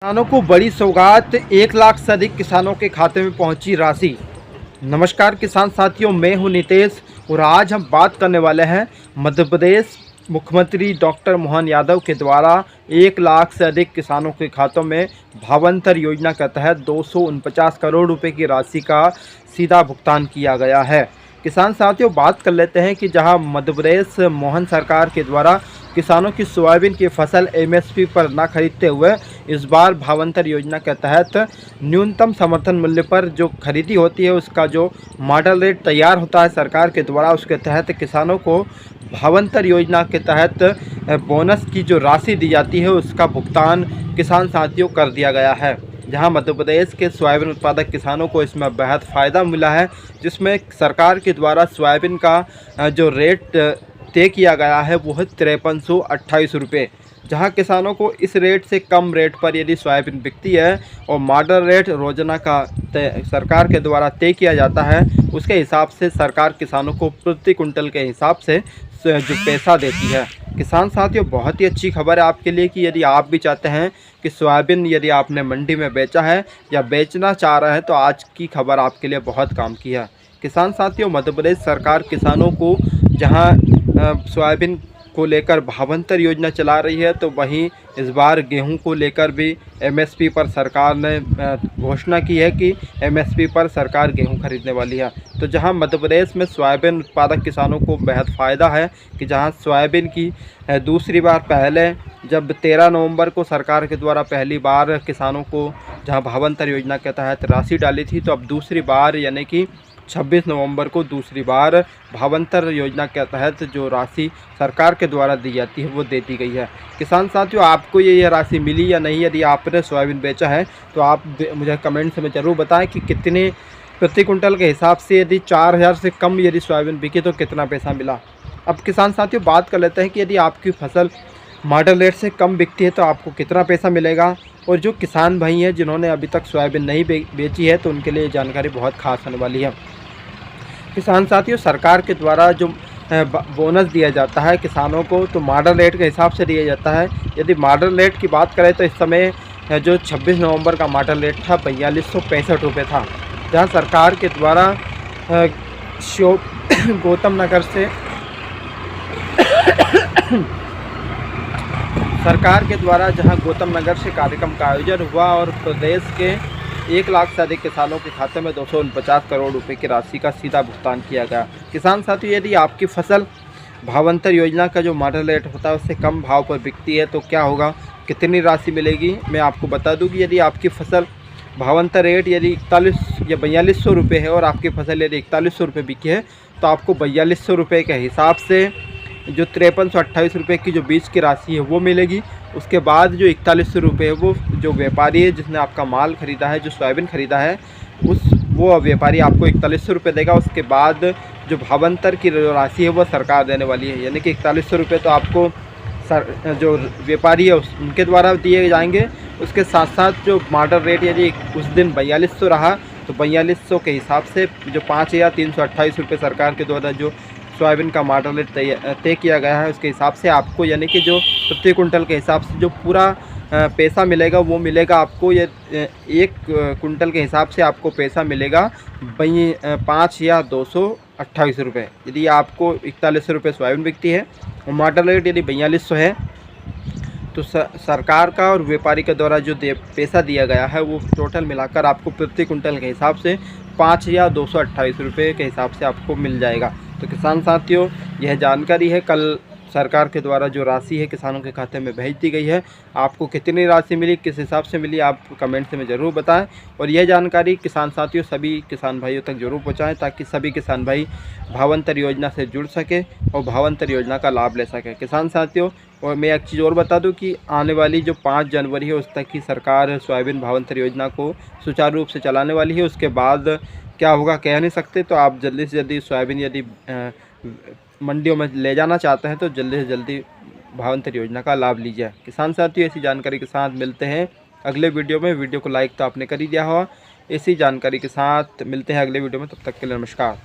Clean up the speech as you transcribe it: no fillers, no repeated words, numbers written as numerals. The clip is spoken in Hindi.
किसानों को बड़ी सौगात, 1 लाख से अधिक किसानों के खाते में पहुंची राशि। नमस्कार किसान साथियों, मैं हूं नितेश और आज हम बात करने वाले हैं मध्य प्रदेश मुख्यमंत्री डॉक्टर मोहन यादव के द्वारा 1 लाख से अधिक किसानों के खातों में भावांतर योजना के तहत 249 करोड़ रुपए की राशि का सीधा भुगतान किया गया है। किसान साथियों, बात कर लेते हैं कि जहां मध्य प्रदेश मोहन सरकार के द्वारा किसानों की सोयाबीन की फसल एमएसपी पर न खरीदते हुए इस बार भावांतर योजना के तहत न्यूनतम समर्थन मूल्य पर जो खरीदी होती है उसका जो मॉडल रेट तैयार होता है सरकार के द्वारा, उसके तहत किसानों को भावांतर योजना के तहत बोनस की जो राशि दी जाती है उसका भुगतान किसान साथियों कर दिया गया है। जहां मध्य प्रदेश के सोयाबीन उत्पादक किसानों को इसमें बेहद फ़ायदा मिला है, जिसमें सरकार के द्वारा सोयाबीन का जो रेट तय किया गया है वो है 5328 रुपये। जहाँ किसानों को इस रेट से कम रेट पर यदि सोयाबीन बिकती है और मॉडल रेट रोजाना का सरकार के द्वारा तय किया जाता है, उसके हिसाब से सरकार किसानों को प्रति कुंटल के हिसाब से जो पैसा देती है। किसान साथियों, बहुत ही अच्छी खबर है आपके लिए कि यदि आप भी चाहते हैं कि सोयाबीन यदि आपने मंडी में बेचा है या बेचना चाह रहे हैं तो आज की खबर आपके लिए बहुत काम की है। किसान साथियों, मध्य प्रदेश सरकार किसानों को जहां सोयाबीन को लेकर भावांतर योजना चला रही है, तो वहीं इस बार गेहूं को लेकर भी एमएसपी पर सरकार ने घोषणा की है कि एमएसपी पर सरकार गेहूं खरीदने वाली है। तो जहां मध्य प्रदेश में सोयाबीन उत्पादक किसानों को बेहद फ़ायदा है कि जहां सोयाबीन की दूसरी बार, पहले जब 13 नवंबर को सरकार के द्वारा पहली बार किसानों को जहां भावांतर योजना के तहत राशि डाली थी, तो अब दूसरी बार यानी कि 26 नवंबर को दूसरी बार भावांतर योजना के तहत जो राशि सरकार के द्वारा दी जाती है वो दे दी गई है। किसान साथियों, आपको ये राशि मिली या नहीं? यदि आपने सोयाबीन बेचा है तो आप मुझे कमेंट्स में ज़रूर बताएं कि कितने प्रति कुंटल के हिसाब से, यदि 4000 से कम यदि सोयाबीन बिकी तो कितना पैसा मिला। अब किसान साथियों, बात कर लेते हैं कि यदि आपकी फसल मॉडल रेट से कम बिकती है तो आपको कितना पैसा मिलेगा। और जो किसान भाई हैं जिन्होंने अभी तक सोयाबीन नहीं बेची है तो उनके लिए जानकारी बहुत खास होने वाली है। किसान साथियों, सरकार के द्वारा जो बोनस दिया जाता है किसानों को, तो मॉडल रेट के हिसाब से दिया जाता है। यदि मॉडल रेट की बात करें तो इस समय जो 26 नवंबर का मॉडल रेट था 4265 रुपये था। जहां सरकार के द्वारा गौतम नगर से सरकार के द्वारा जहां गौतम नगर से कार्यक्रम का आयोजन हुआ और प्रदेश के 1 लाख से अधिक किसानों के खाते में 249 करोड़ रुपए की राशि का सीधा भुगतान किया गया। किसान साथियों, यदि आपकी फसल भावांतर योजना का जो मॉडल रेट होता है उससे कम भाव पर बिकती है तो क्या होगा, कितनी राशि मिलेगी, मैं आपको बता दूं कि यदि आपकी फसल भावांतर रेट यदि 41 या 4200 रुपये है और आपकी फसल यदि 4100 रुपये बिकी है तो आपको 4200 रुपये के हिसाब से जो 5328 रुपये की जो बीज की राशि है वो मिलेगी। उसके बाद जो 4100 रुपये है वो जो व्यापारी है जिसने आपका माल ख़रीदा है, जो सोयाबीन ख़रीदा है, वो व्यापारी आपको 4100 रुपये देगा। उसके बाद जो भावांतर की राशि है वो सरकार देने वाली है, यानी कि 4100 रुपये तो आपको जो व्यापारी है उनके द्वारा दिए जाएंगे। उसके साथ साथ जो मॉडल रेट यदि उस दिन 4200 रहा तो 4200 के हिसाब से जो 5328 रुपये सरकार के द्वारा जो सोयाबीन का मॉडल रेट तय किया गया है उसके हिसाब से आपको, यानी कि जो प्रति कुंटल के हिसाब से जो पूरा पैसा मिलेगा वो मिलेगा आपको। ये 1 कुंटल के हिसाब से आपको पैसा मिलेगा 5228 रुपये। यदि आपको 4100 रुपये सोयाबीन बिकती है और मॉडल रेट यदि 4200 है तो सरकार का और व्यापारी के द्वारा जो पैसा दिया गया है वो टोटल मिलाकर आपको प्रति कुंटल के हिसाब से 5228 रुपये के हिसाब से आपको मिल जाएगा। तो किसान साथियों, यह जानकारी है कल सरकार के द्वारा जो राशि है किसानों के खाते में भेज दी गई है। आपको कितनी राशि मिली, किस हिसाब से मिली, आप कमेंट्स में ज़रूर बताएं और यह जानकारी किसान साथियों सभी किसान भाइयों तक जरूर पहुंचाएं ताकि सभी किसान भाई भावांतर योजना से जुड़ सके और भावांतर योजना का लाभ ले सके। किसान साथियों, और मैं एक चीज़ और बता दूं कि आने वाली जो 5 जनवरी है उस तक की सरकार सोयाबीन भावांतर योजना को सुचारू रूप से चलाने वाली है। उसके बाद क्या होगा कह नहीं सकते, तो आप जल्दी से जल्दी सोयाबीन यदि मंडियों में ले जाना चाहते हैं तो जल्दी से जल्दी भावांतर योजना का लाभ लीजिए। किसान साथियों, ऐसी जानकारी के साथ मिलते हैं अगले वीडियो में। वीडियो को लाइक तो आपने कर ही दिया होगा। ऐसी जानकारी के साथ मिलते हैं अगले वीडियो में, तब तक के लिए नमस्कार।